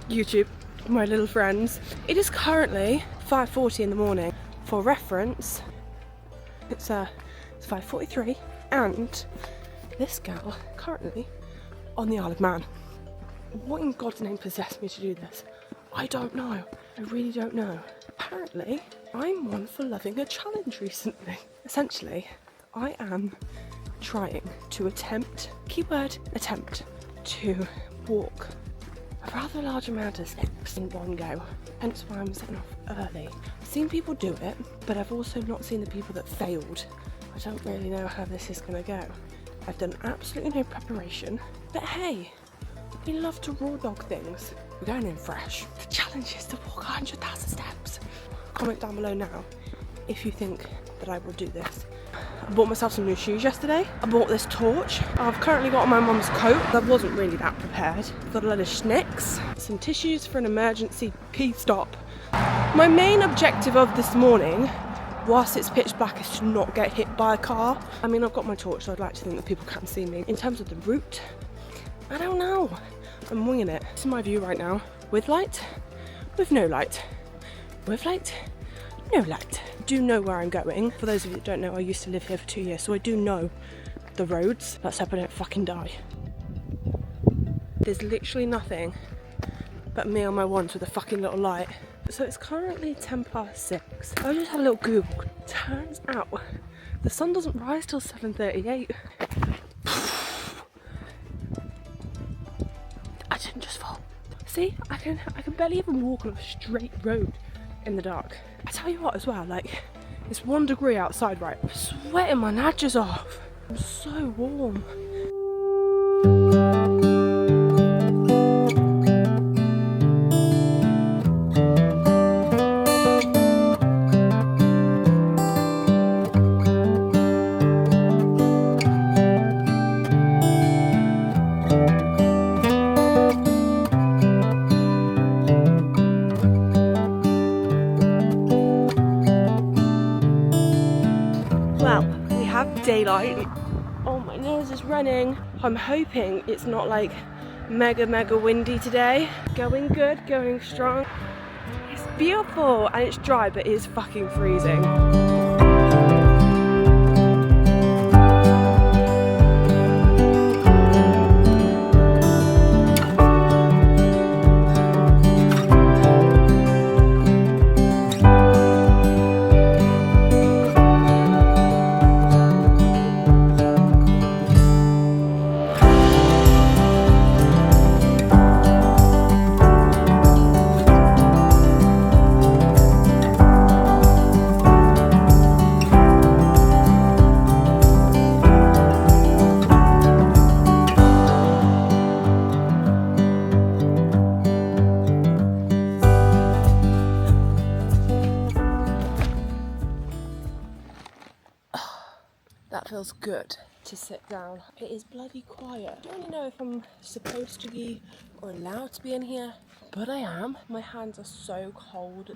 YouTube, my little friends. It is currently 5:40 in the morning. For reference, it's 5:43, and this girl currently on the Isle of Man. What in God's name possessed me to do this? I don't know. I really don't know. Apparently, I'm one for loving a challenge recently. Essentially, I am trying to attempt, keyword attempt, to walk a rather large amount of steps in one go. Hence why I'm setting off early. I've seen people do it, but I've also not seen the people that failed. I don't really know how this is going to go. I've done absolutely no preparation, but hey, we love to raw dog things. We're going in fresh. The challenge is to walk 100,000 steps. Comment down below now if you think that I will do this. I bought myself some new shoes yesterday. I bought this torch. I've currently got on my mum's coat. I wasn't really that prepared. I've got a load of snicks, some tissues for an emergency pee stop. My main objective of this morning, whilst it's pitch black, is to not get hit by a car. I mean, I've got my torch, so I'd like to think that people can see me. In terms of the route, I don't know. I'm winging it. This is my view right now. With light, with no light. With light, no light. I do know where I'm going. For those of you that don't know, I used to live here for 2 years, so I do know the roads. Let's hope I don't fucking die. There's literally nothing but me on my ones with a fucking little light. So it's currently 6:10. I just had a little Google. Turns out the sun doesn't rise till 7:38. I didn't just fall. See, I can barely even walk on a straight road in the dark. I tell you what as well, like, it's 1 degree outside, right? I'm sweating my natches off. I'm so warm. Daylight. Oh, my nose is running. I'm hoping it's not like mega windy today. Going good, going strong. It's beautiful and it's dry, but it is fucking freezing. That feels good to sit down. It is bloody quiet. I don't really know if I'm supposed to be or allowed to be in here, but I am. My hands are so cold.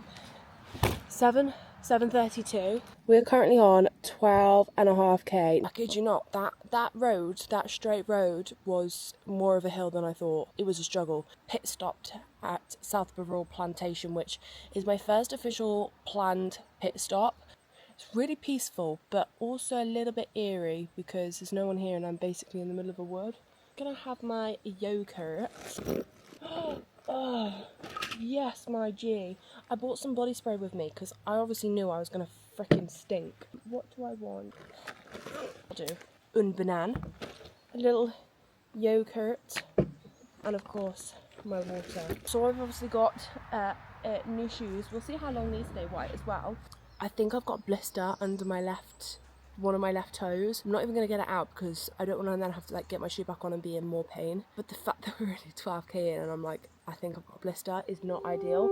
7:32. We're currently on 12.5k. I kid you not, that road, that straight road, was more of a hill than I thought. It was a struggle. Pit stopped at South Barrel Plantation, which is my first official planned pit stop. It's really peaceful, but also a little bit eerie because there's no one here and I'm basically in the middle of a wood. I'm gonna have my yogurt. Oh, yes, my G. I bought some body spray with me because I obviously knew I was going to freaking stink. What do I want? I'll do un banana, a little yogurt, and of course my water. So I've obviously got new shoes. We'll see how long these stay white as well. I think I've got a blister under one of my left toes. I'm not even gonna get it out because I don't want to then have to like get my shoe back on and be in more pain. But the fact that we're already 12k in and I'm like, I think I've got a blister is not ideal.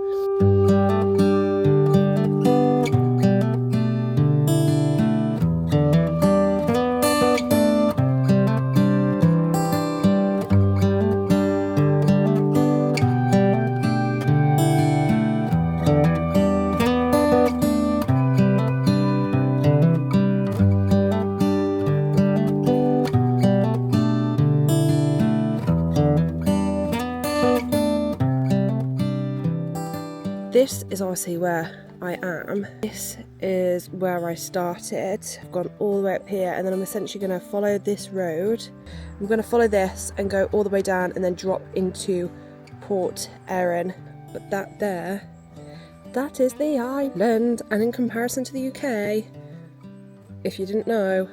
This is obviously where I am. This is where I started. I've gone all the way up here and then I'm essentially going to follow this road. I'm going to follow this and go all the way down and then drop into Port Erin. But that there, that is the island, and in comparison to the UK, if you didn't know,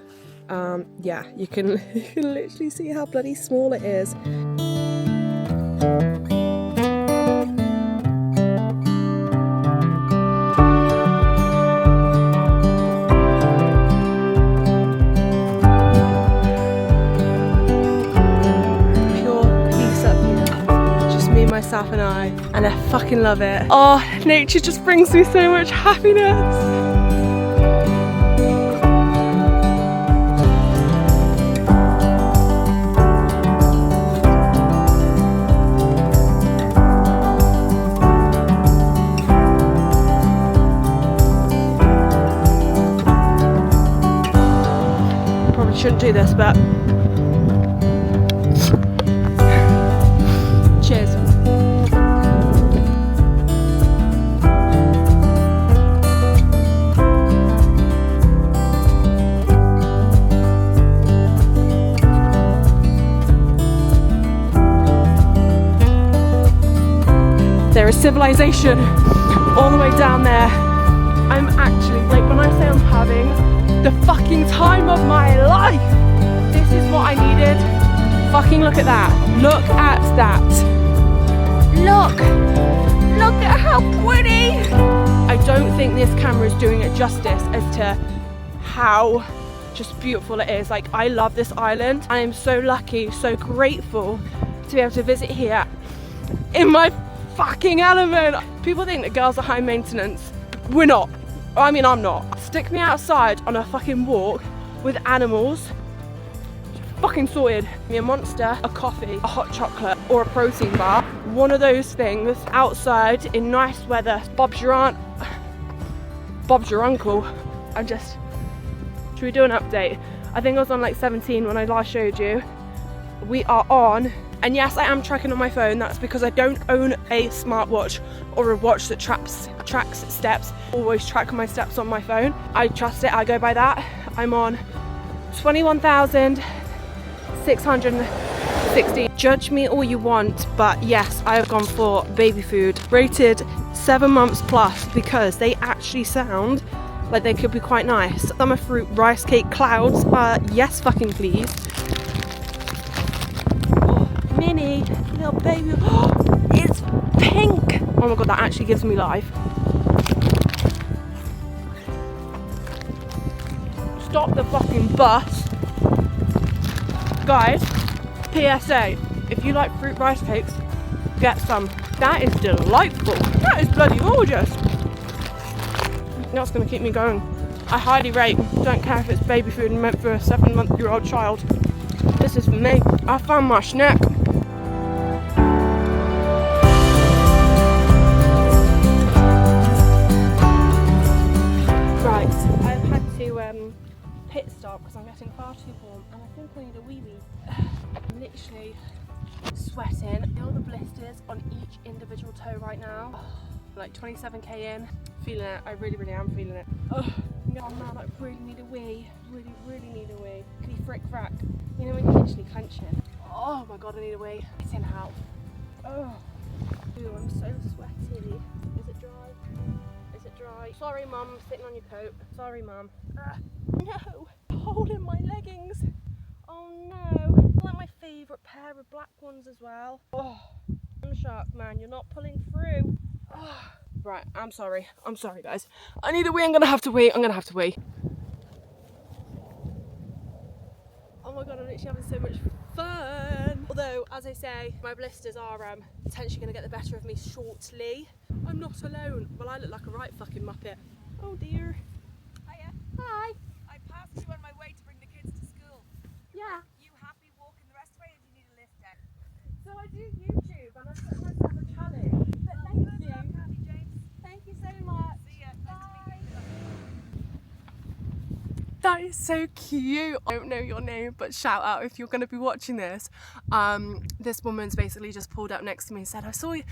yeah, you can literally see how bloody small it is. Myself and I fucking love it. Oh, nature just brings me so much happiness. Probably shouldn't do this, but cheers. There is civilization all the way down there. I'm actually, like, when I say I'm having the fucking time of my life, this is what I needed. Fucking look at that. Look at that. Look at how pretty. I don't think this camera is doing it justice as to how just beautiful it is. Like, I love this island. I am so lucky, so grateful to be able to visit here in my fucking element. People think that girls are high maintenance. We're not. I mean, I'm not. Stick me outside on a fucking walk with animals, fucking sorted. Me a Monster, a coffee, a hot chocolate, or a protein bar. One of those things outside in nice weather. Bob's your aunt, Bob's your uncle. Should we do an update? I think I was on like 17 when I last showed you. We are on, and yes, I am tracking on my phone. That's because I don't own a smartwatch or a watch that tracks steps. Always track my steps on my phone. I trust it, I go by that. I'm on 21,660. Judge me all you want, but yes, I have gone for baby food, rated 7 months plus, because they actually sound like they could be quite nice. Summer fruit rice cake clouds, yes fucking please. Oh, mini little baby, oh, it's pink. Oh my god, that actually gives me life. Stop the fucking bus. Guys, PSA, if you like fruit rice cakes, get some. That is delightful. That is bloody gorgeous. That's going to keep me going. I highly rate, don't care if it's baby food and meant for a 7-month-old child. This is for me. I found my snack. Right, I've had to pit stop because I'm getting far too warm and I think I need a wee wee. I'm literally sweating. Feel the blisters on each individual toe right now. Like 27k in, feeling it. I really am feeling it. Oh man, I really need a wee. Really need a wee. Frick frack. You know when you're literally clenching. Oh my god, I need a wee. It's in out. Oh Oh. Ooh, I'm so sweaty. Is it dry? Is it dry? Sorry, Mum, I'm sitting on your coat. Sorry, Mum. No! A hole in my leggings. Oh no. I like my favourite pair of black ones as well. Oh, shark man, you're not pulling through. Oh. Right, I'm sorry. I'm sorry, guys. I need a wee. I'm gonna have to wee. I'm gonna have to wee. Oh my god, I'm literally having so much fun. Although, as I say, my blisters are potentially going to get the better of me shortly. I'm not alone. Well, I look like a right fucking muppet. Oh dear. Hiya. Hi. I passed you on my way to bring the kids to school. Yeah. You happy walking the rest of the way, or do you need a lift down? So I do YouTube and I set myself a challenge. But thank Good you. luck, Abby James. Thank you so much. See ya. Nice to meet you. That is so cute. I don't know your name, but shout out if you're going to be watching this. This woman's basically just pulled up next to me and said, I saw you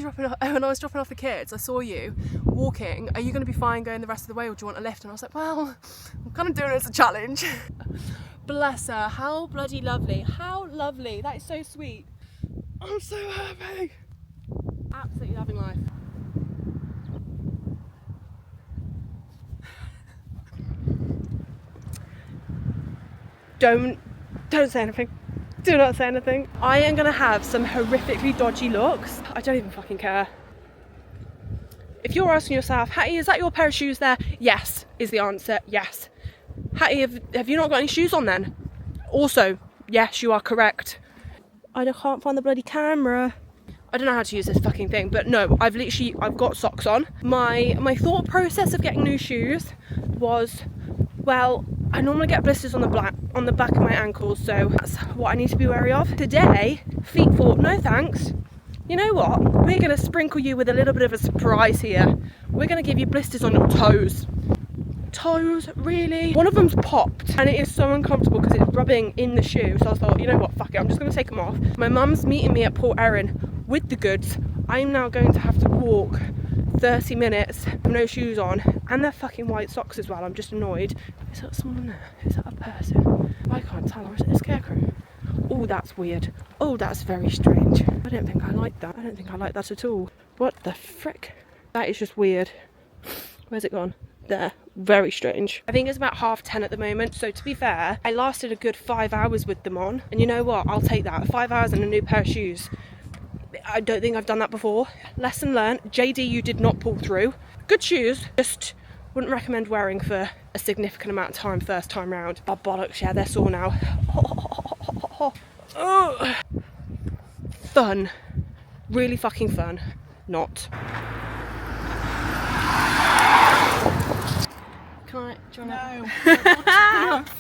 dropping off, when I was dropping off the kids, I saw you walking. Are you going to be fine going the rest of the way, or do you want a lift? And I was like, well, I'm kind of doing it as a challenge. Bless her. How bloody lovely. How lovely. That is so sweet. I'm so happy. Absolutely loving life. Don't say anything. Do not say anything. I am gonna have some horrifically dodgy looks. I don't even fucking care. If you're asking yourself, Hattie, is that your pair of shoes there? Yes, is the answer. Yes. Hattie, have you not got any shoes on then? Also, yes, you are correct. I can't find the bloody camera. I don't know how to use this fucking thing, but no, I've got socks on. My thought process of getting new shoes was, well, I normally get blisters on the back of my ankles, so that's what I need to be wary of. Today, feet thought, no thanks. You know what? We're going to sprinkle you with a little bit of a surprise here. We're going to give you blisters on your toes. Toes, really? One of them's popped and it is so uncomfortable because it's rubbing in the shoe. So I thought, you know what, fuck it, I'm just going to take them off. My mum's meeting me at Port Erin with the goods. I'm now going to have to walk 30 minutes with no shoes on, and they're fucking white socks as well. I'm just annoyed. Is that someone there? Is that a person? I can't tell, or is it a scarecrow? Oh, that's weird. Oh, that's very strange. I don't think I like that. I don't think I like that at all. What the frick? That is just weird. Where's it gone? There. Very strange. I think it's about 10:30 at the moment, so to be fair, I lasted a good 5 hours with them on, and you know what? I'll take that. 5 hours and a new pair of shoes. I don't think I've done that before. Lesson learned. JD, you did not pull through. Good shoes, just wouldn't recommend wearing for a significant amount of time first time round. Oh bollocks, yeah, they're sore now. Oh. Fun. Really fucking fun. Not. Can I join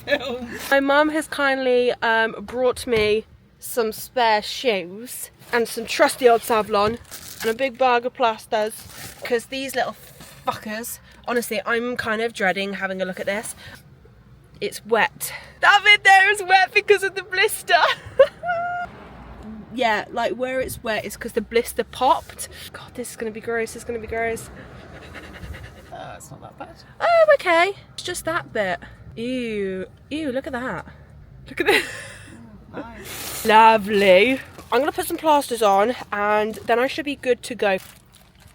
No. My mum has kindly brought me some spare shoes and some trusty old Savlon and a big bag of plasters, because these little fuckers, honestly, I'm kind of dreading having a look at this. It's wet. That bit there is wet because of the blister. Yeah, like where it's wet is because the blister popped. God, this is going to be gross. This is going to be gross. It's not that bad. Oh, okay. It's just that bit. Ew. Ew, look at that. Look at this. Nice. Lovely. I'm going to put some plasters on and then I should be good to go.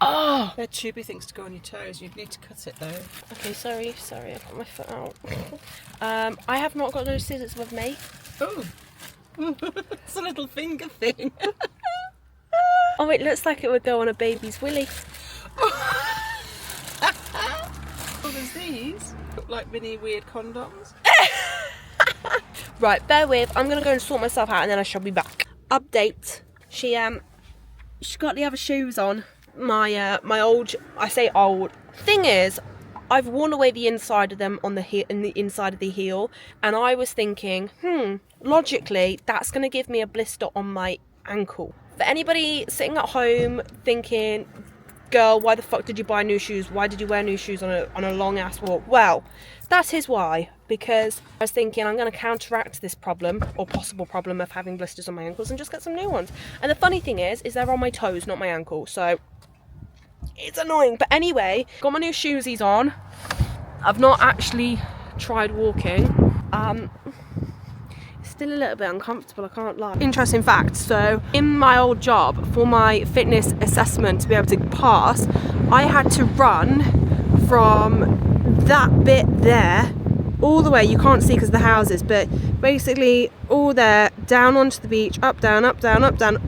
Oh! They're tubey things to go on your toes. You'd need to cut it though. Okay, sorry, I put my foot out. I have not got no scissors with me. Oh. It's a little finger thing. Oh, it looks like it would go on a baby's willy. Oh, there's these. Look like mini weird condoms. Right, bear with. I'm gonna go and sort myself out and then I shall be back. Update. She got the other shoes on. My old, I say old. Thing is, I've worn away the inside of them on the inside of the heel, and I was thinking, logically, that's gonna give me a blister on my ankle. For anybody sitting at home thinking, girl, why the fuck did you buy new shoes? Why did you wear new shoes on a long ass walk? Well, that is why. Because I was thinking I'm going to counteract this problem or possible problem of having blisters on my ankles and just get some new ones. And the funny thing is they're on my toes, not my ankle. So it's annoying. But anyway, got my new shoesies on. I've not actually tried walking. It's still a little bit uncomfortable, I can't lie. Interesting fact, so in my old job, for my fitness assessment to be able to pass, I had to run from that bit there all the way, you can't see because of the houses, but basically all there, down onto the beach, up, down,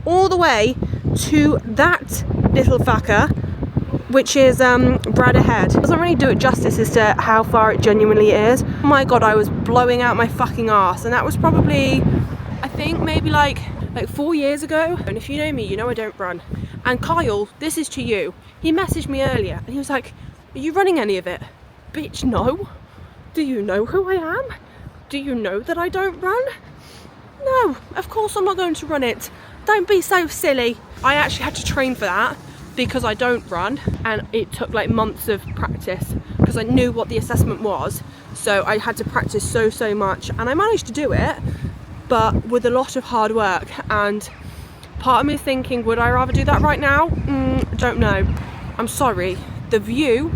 all the way to that little fucker, which is Brad ahead. Doesn't really do it justice as to how far it genuinely is. Oh my god, I was blowing out my fucking ass, and that was probably, I think maybe like 4 years ago. And if you know me, you know I don't run. And Kyle, this is to you. He messaged me earlier and he was like, "Are you running any of it?" Bitch, no. Do you know who I am? Do you know that I don't run? No, of course I'm not going to run it. Don't be so silly. I actually had to train for that because I don't run, and it took like months of practice because I knew what the assessment was. So I had to practice so much, and I managed to do it, but with a lot of hard work. And part of me is thinking, would I rather do that right now? Don't know. I'm sorry. The view,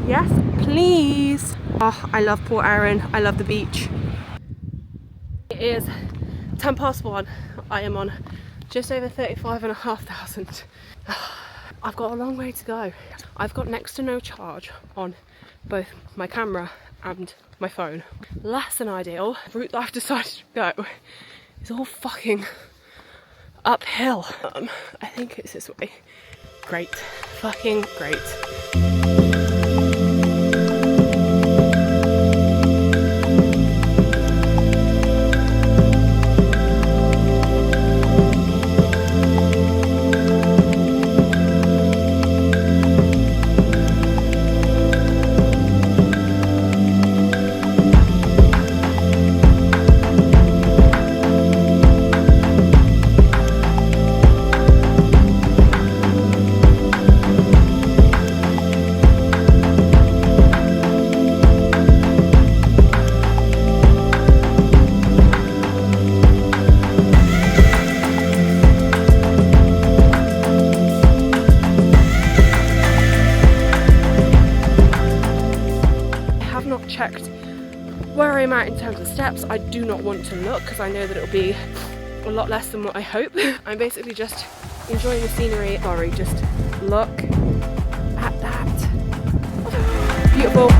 yes please. Oh, I love Port Erin, I love the beach. It is 1:10. I am on just over 35,500. I've got a long way to go. I've got next to no charge on both my camera and my phone. Less than ideal. The route that I've decided to go is all fucking uphill. I think it's this way. Great, fucking great. Checked where I'm at in terms of steps. I do not want to look because I know that it'll be a lot less than what I hope. I'm basically just enjoying the scenery. Sorry, just look at that. Beautiful.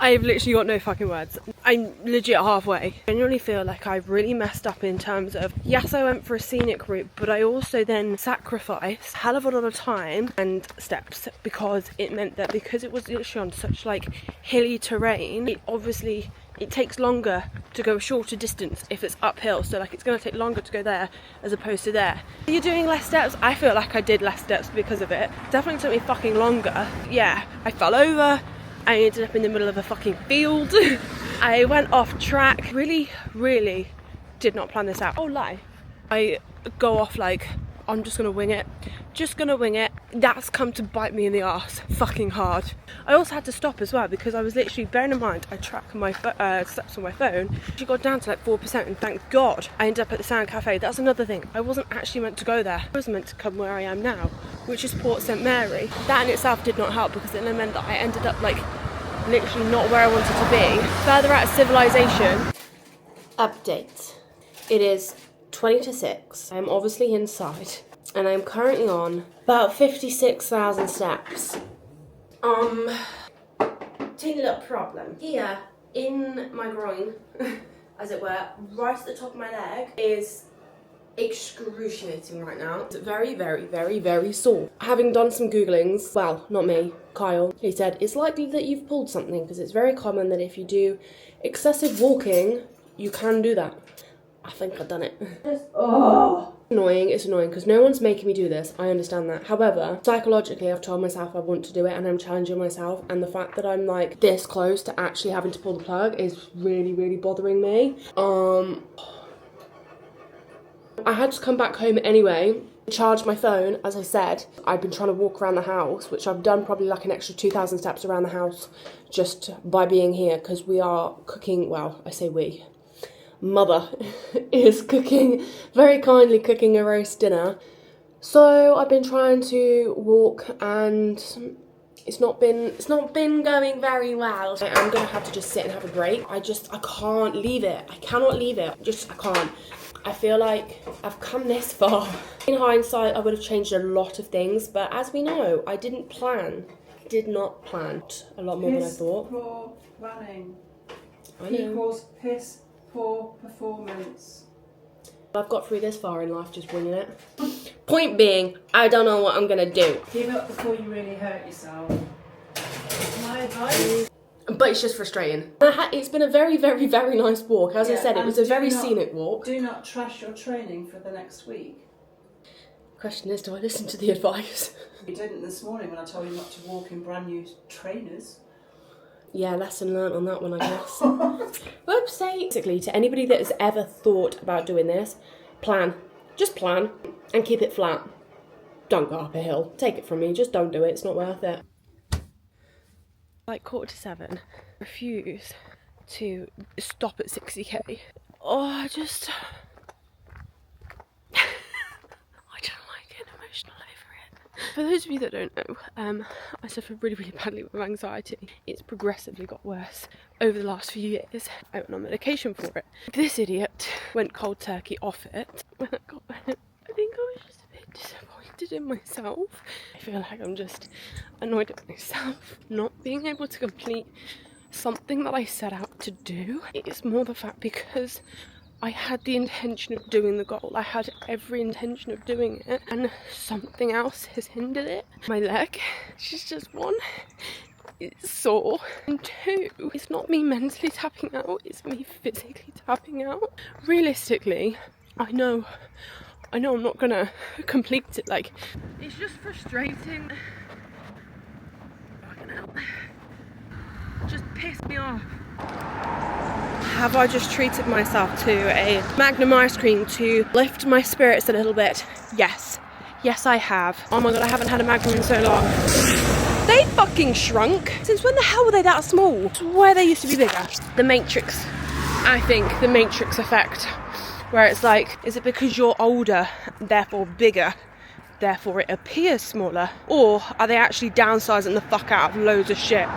I've literally got no fucking words. I'm legit halfway. I genuinely feel like I've really messed up in terms of, yes, I went for a scenic route, but I also then sacrificed a hell of a lot of time and steps because it meant that because it was literally on such like hilly terrain, it takes longer to go a shorter distance if it's uphill. So like it's going to take longer to go there as opposed to there. You're doing less steps. I feel like I did less steps because of it. Definitely took me fucking longer. Yeah, I fell over. I ended up in the middle of a fucking field. I went off track. Really did not plan this out. Oh, life. I go off like, I'm just gonna wing it. That's come to bite me in the arse fucking hard. I also had to stop as well because I was literally, bearing in mind, I track my steps on my phone. She got down to like 4%, and thank God I ended up at the Sound Cafe. That's another thing. I wasn't actually meant to go there. I was meant to come where I am now, which is Port St Mary. That in itself did not help because it meant that I ended up like literally not where I wanted to be. Further out of civilization. Update. It is 20 to 6. I'm obviously inside and I'm currently on about 56,000 steps. Teeny little problem. Here in my groin, as it were, right at the top of my leg is excruciating right now. It's very sore. Having done some Googlings, well, not me, Kyle, he said, it's likely that you've pulled something because it's very common that if you do excessive walking, you can do that. I think I've done it. Just, oh, Annoying, it's annoying because no one's making me do this. I understand that. However, psychologically, I've told myself I want to do it and I'm challenging myself. And the fact that I'm like this close to actually having to pull the plug is really, really bothering me. I had to come back home anyway, charge my phone. As I said, I've been trying to walk around the house, which I've done probably like an extra 2,000 steps around the house just by being here because we are cooking, well, I say we. Mother is cooking, very kindly cooking a roast dinner. So I've been trying to walk and it's not been going very well. I am gonna have to just sit and have a break. I can't leave it. I cannot leave it. I can't. I feel like I've come this far. In hindsight, I would have changed a lot of things, but as we know, I did not plan a lot more than I thought. Poor running. I know. Equals piss poor performance. I've got through this far in life just winging it. Point being, I don't know what I'm gonna do. Give up before you really hurt yourself. My advice. But it's just frustrating. It's been a very, very, very nice walk. As I said, it was a very scenic walk. Do not trash your training for the next week. Question is, do I listen to the advice? You didn't this morning when I told you not to walk in brand new trainers. Yeah, lesson learnt on that one, I guess. Whoopsie. Basically, to anybody that has ever thought about doing this, plan. Just plan and keep it flat. Don't go up a hill. Take it from me, just don't do it. It's not worth it. Like 6:45, refuse to stop at 60k. Oh, I don't like getting emotional over it. For those of you that don't know, I suffer really, really badly with anxiety. It's progressively got worse over the last few years. I went on medication for it. This idiot went cold turkey off it. When I got it, I think I was just a bit disappointed in myself. I feel like I'm just annoyed at myself not being able to complete something that I set out to do. It's more the fact because I had the intention of doing the goal. I had every intention of doing it and something else has hindered it. My leg, she's just one, it's sore. And two, it's not me mentally tapping out, it's me physically tapping out. Realistically, I know I'm not gonna complete it. Like, it's just frustrating. Fucking hell. Just pissed me off. Have I just treated myself to a Magnum ice cream to lift my spirits a little bit? Yes. Yes, I have. Oh my god, I haven't had a Magnum in so long. They fucking shrunk. Since when the hell were they that small? It's where they used to be bigger. The Matrix. I think the Matrix effect. Where it's like, is it because you're older, therefore bigger, therefore it appears smaller? Or are they actually downsizing the fuck out of loads of shit?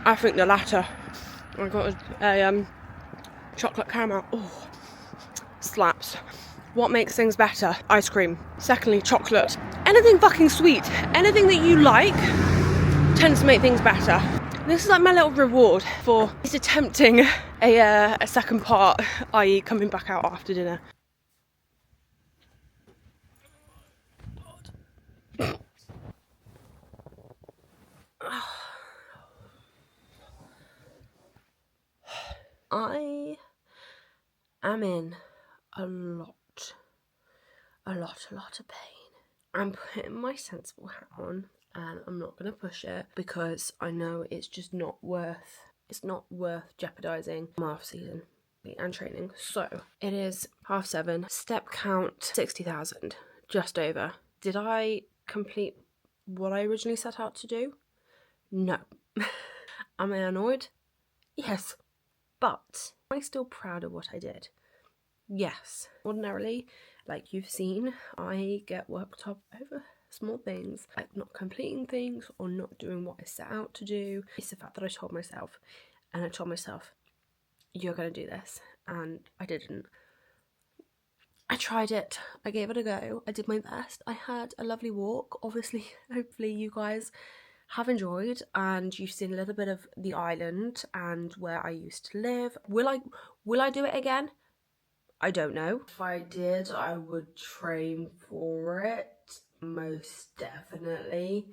I think the latter. I got a chocolate caramel. Oh, slaps. What makes things better? Ice cream. Secondly, chocolate. Anything fucking sweet, anything that you like, tends to make things better. This is like my little reward for attempting a second part, i.e. coming back out after dinner. I am in a lot of pain. I'm putting my sensible hat on and I'm not going to push it because I know it's just not worth jeopardising my off season and training. So it is 7:30, step count 60,000, just over. Did I complete what I originally set out to do? No. Am I annoyed? Yes. But am I still proud of what I did? Yes. Ordinarily, like you've seen, I get worked up over small things, like not completing things or not doing what I set out to do. It's the fact that I told myself, you're gonna do this, and I didn't. I tried it, I gave it a go, I did my best, I had a lovely walk. Obviously, hopefully you guys have enjoyed and you've seen a little bit of the island and where I used to live. Will I do it again? I don't know. If I did, I would train for it, most definitely.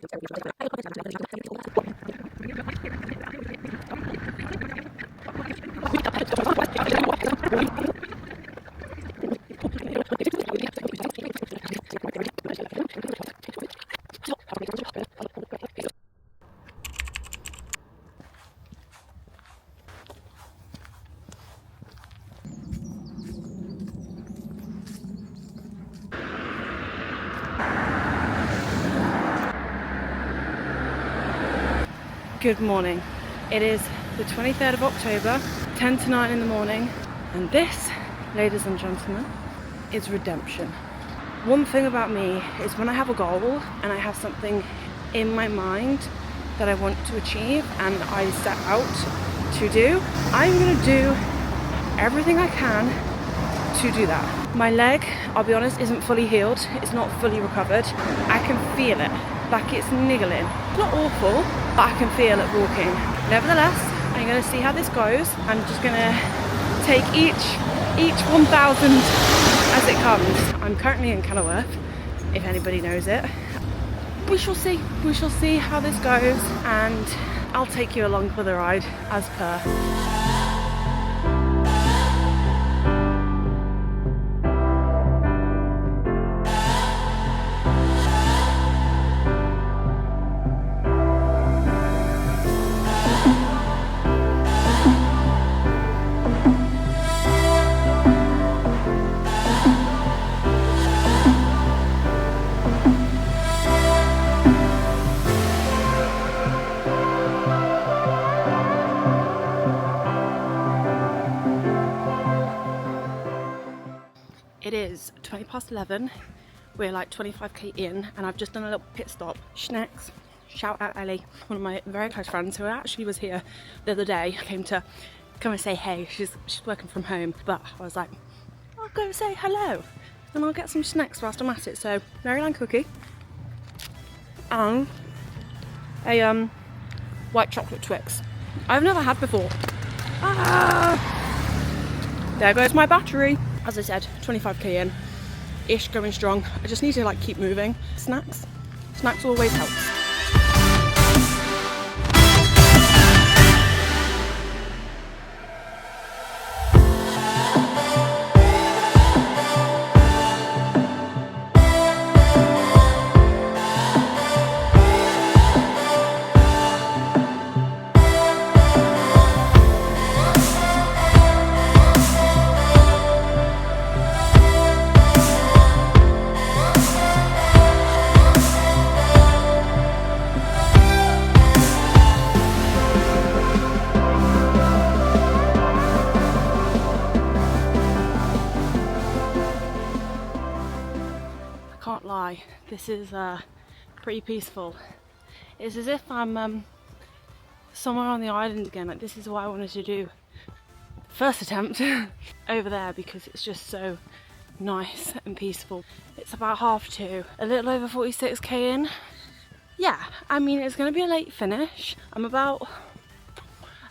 Good morning. It is the 23rd of October, 10 to 9 in the morning, and this, ladies and gentlemen, is redemption. One thing about me is when I have a goal and I have something in my mind that I want to achieve and I set out to do, I'm going to do everything I can to do that. My leg, I'll be honest, isn't fully healed. It's not fully recovered. I can feel it, like it's niggling. It's not awful, but I can feel it walking. Nevertheless, I'm going to see how this goes. I'm just going to take each 1,000 as it comes. I'm currently in Kenilworth, if anybody knows it. We shall see how this goes, and I'll take you along for the ride as per. It is 20 past 11, we're like 25k in, and I've just done a little pit stop. Schnecks, shout out Ellie, one of my very close friends who actually was here the other day, came to come and say hey. She's working from home, but I was like, I'll go say hello and I'll get some snacks whilst I'm at it. So Maryland cookie and a white chocolate Twix I've never had before. There goes my battery. As I said, 25k in, ish, going strong. I just need to like keep moving. Snacks always helps. Can't lie, this is pretty peaceful. It's as if I'm somewhere on the island again. Like, this is what I wanted to do first attempt over there, because it's just so nice and peaceful. It's about 2:30, a little over 46k in. Yeah, I mean, it's gonna be a late finish. I'm about,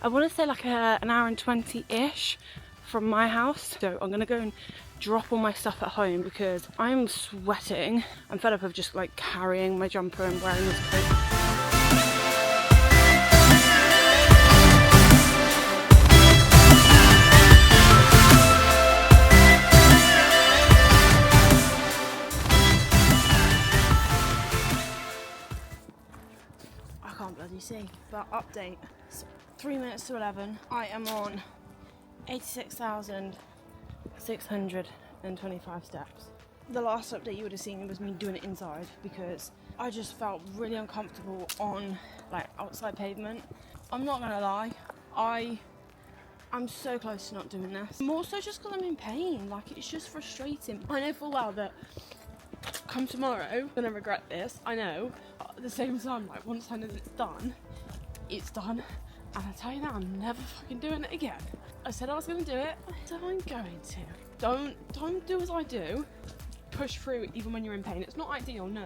I want to say like an hour and 20-ish from my house, so I'm gonna go and drop all my stuff at home because I'm sweating. I'm fed up of just like carrying my jumper and wearing this coat. I can't bloody see, but update, it's 3 minutes to 11. I am on 86,625 steps. The last update you would have seen was me doing it inside because I just felt really uncomfortable on like outside pavement. I'm not gonna lie, I'm so close to not doing this. More so just because I'm in pain, like it's just frustrating. I know full well that come tomorrow, I'm gonna regret this, I know. But at the same time, like once I know that it's done, and I tell you that I'm never fucking doing it again. I said I was going to do it, so I'm going to. Don't do as I do. Push through even when you're in pain. It's not ideal, no,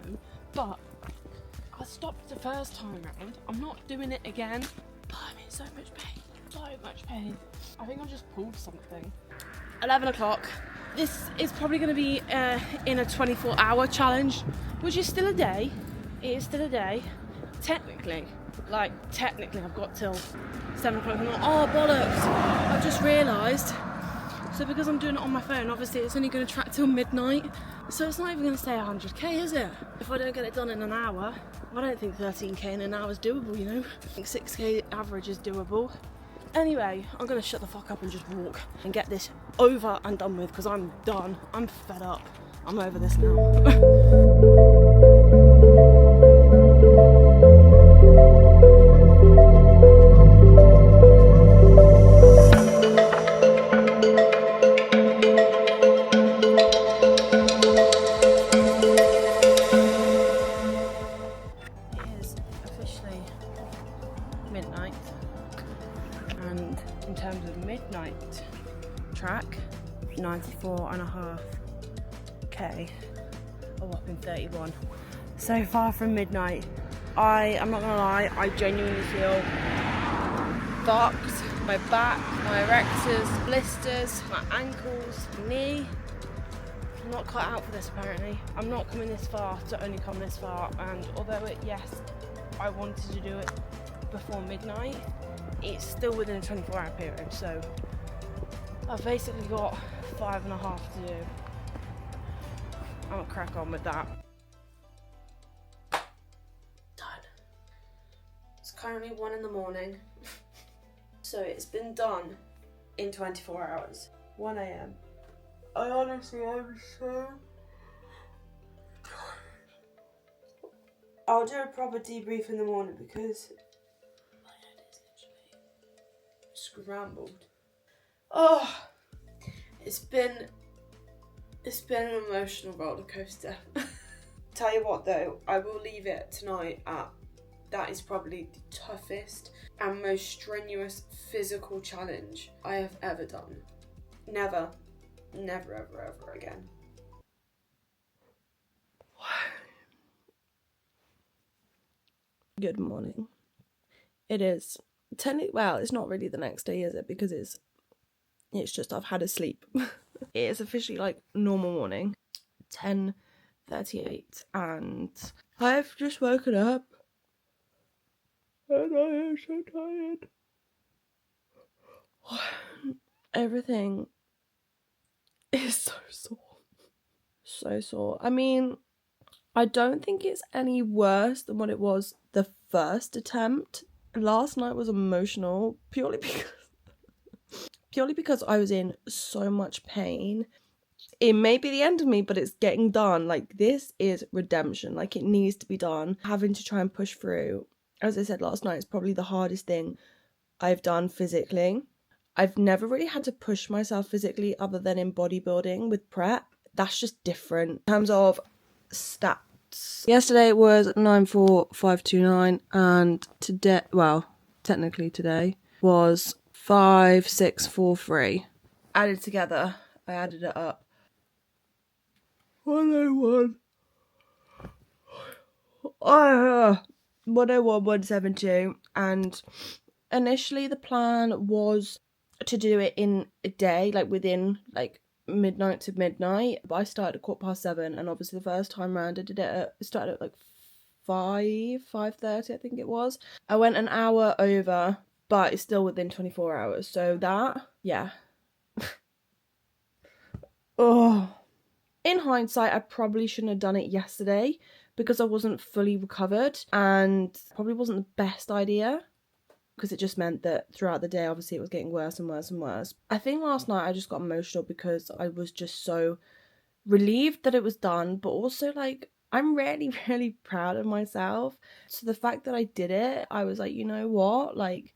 but I stopped the first time round. I'm not doing it again, but I'm in so much pain. I think I just pulled something. 11 o'clock. This is probably going to be in a 24-hour challenge, which is still a day. It is still a day. Technically I've got till 7 o'clock. Oh bollocks, I've just realised. So because I'm doing it on my phone, obviously it's only going to track till midnight. So it's not even going to say 100k, is it? If I don't get it done in an hour, I don't think 13k in an hour is doable, you know? I think 6k average is doable. Anyway, I'm going to shut the fuck up and just walk and get this over and done with, because I'm done. I'm fed up. I'm over this now. midnight track, 94.5k, a whopping 31. So far from midnight. I'm not gonna lie, I genuinely feel fucked. My back, my erectors, blisters, my ankles, knee. I'm not cut out for this apparently. I'm not coming this far to only come this far, and although yes, I wanted to do it before midnight, it's still within a 24-hour period, so I've basically got 5.5 to do. I'm gonna crack on with that. Done. It's currently 1 in the morning, so it's been done in 24 hours. 1 a.m. I honestly am so tired. I'll do a proper debrief in the morning because my head is literally scrambled. Oh, it's been an emotional roller coaster. Tell you what though, I will leave it tonight at that is probably the toughest and most strenuous physical challenge I have ever done. Never ever again. Good morning. It is well, it's not really the next day, is it? Because it's just I've had a sleep. It is officially like normal morning, 10:38, and I've just woken up and I am so tired. Everything is so sore. I mean, I don't think it's any worse than what it was the first attempt. Last night was emotional purely because I was in so much pain. It may be the end of me, but it's getting done. Like, this is redemption. Like, it needs to be done. Having to try and push through, as I said last night, is probably the hardest thing I've done physically. I've never really had to push myself physically other than in bodybuilding with prep. That's just different. In terms of stats, yesterday was 94529, and today, well, technically today, was 5643. Added together, I added it up. 101. 101.172, and initially the plan was to do it in a day, like within like midnight to midnight, but I started at 7:15, and obviously the first time round I did it started at like 5:30 I think it was. I went an hour over, but it's still within 24 hours, so that, yeah. Oh, in hindsight I probably shouldn't have done it yesterday because I wasn't fully recovered, and probably wasn't the best idea, because it just meant that throughout the day, obviously, it was getting worse and worse and worse. I think last night I just got emotional because I was just so relieved that it was done, but also, like, I'm really, really proud of myself. So the fact that I did it, I was like, you know what? Like,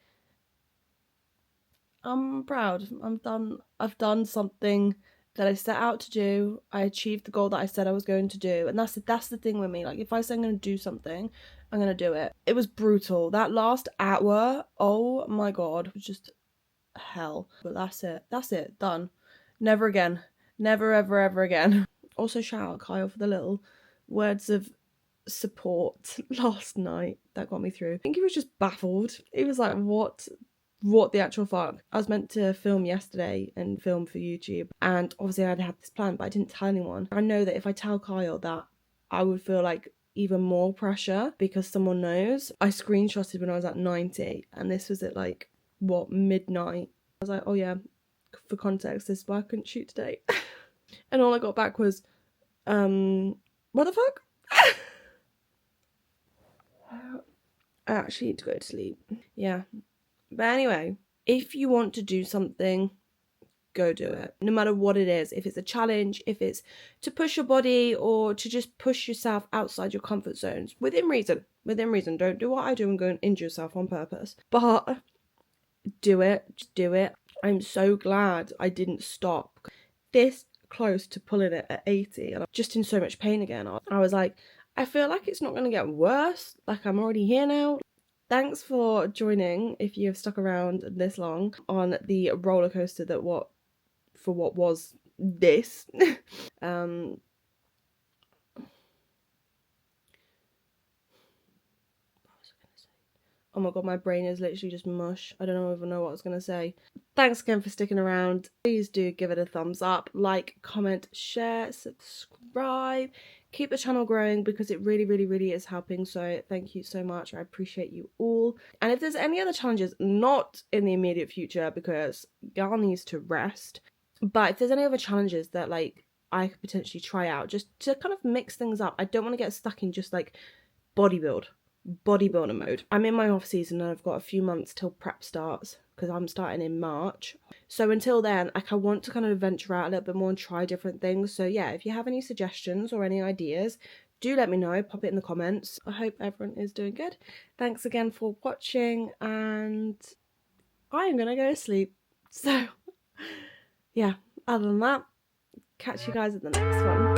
I'm proud. I'm done. I've done something that I set out to do. I achieved the goal that I said I was going to do. And that's the thing with me. Like, if I say I'm going to do something, I'm going to do it. It was brutal. That last hour, oh my God, was just hell. But that's it. Done. Never again. Never, ever, ever again. Also, shout out Kyle for the little words of support last night that got me through. I think he was just baffled. He was like, what the actual fuck? I was meant to film yesterday and film for YouTube, and obviously I had this plan, but I didn't tell anyone. I know that if I tell Kyle that, I would feel like even more pressure because someone knows. I screenshotted when I was at 90, and this was at like, what, midnight. I was like, oh yeah, for context, this is why I couldn't shoot today. And all I got back was, what the fuck? I actually need to go to sleep. Yeah. But anyway, if you want to do something, go do it. No matter what it is. If it's a challenge, if it's to push your body or to just push yourself outside your comfort zones. Within reason. Within reason. Don't do what I do and go and injure yourself on purpose. But do it. Just do it. I'm so glad I didn't stop. This close to pulling it at 80, and I'm just in so much pain again. I was like, I feel like it's not going to get worse. Like, I'm already here now. Thanks for joining, if you have stuck around this long, on the roller coaster that what was this. Oh my god, my brain is literally just mush. I don't even know what I was going to say. Thanks again for sticking around. Please do give it a thumbs up, like, comment, share, subscribe. Keep the channel growing because it really, really, really is helping. So thank you so much. I appreciate you all. And if there's any other challenges, not in the immediate future because y'all needs to rest, but if there's any other challenges that like I could potentially try out just to kind of mix things up, I don't want to get stuck in just like bodybuilder mode. I'm in my off season and I've got a few months till prep starts because I'm starting in March. So until then, like, I want to kind of venture out a little bit more and try different things. So yeah, if you have any suggestions or any ideas, do let me know. Pop it in the comments. I hope everyone is doing good. Thanks again for watching, and I am gonna go to sleep. So yeah, other than that, catch you guys at the next one.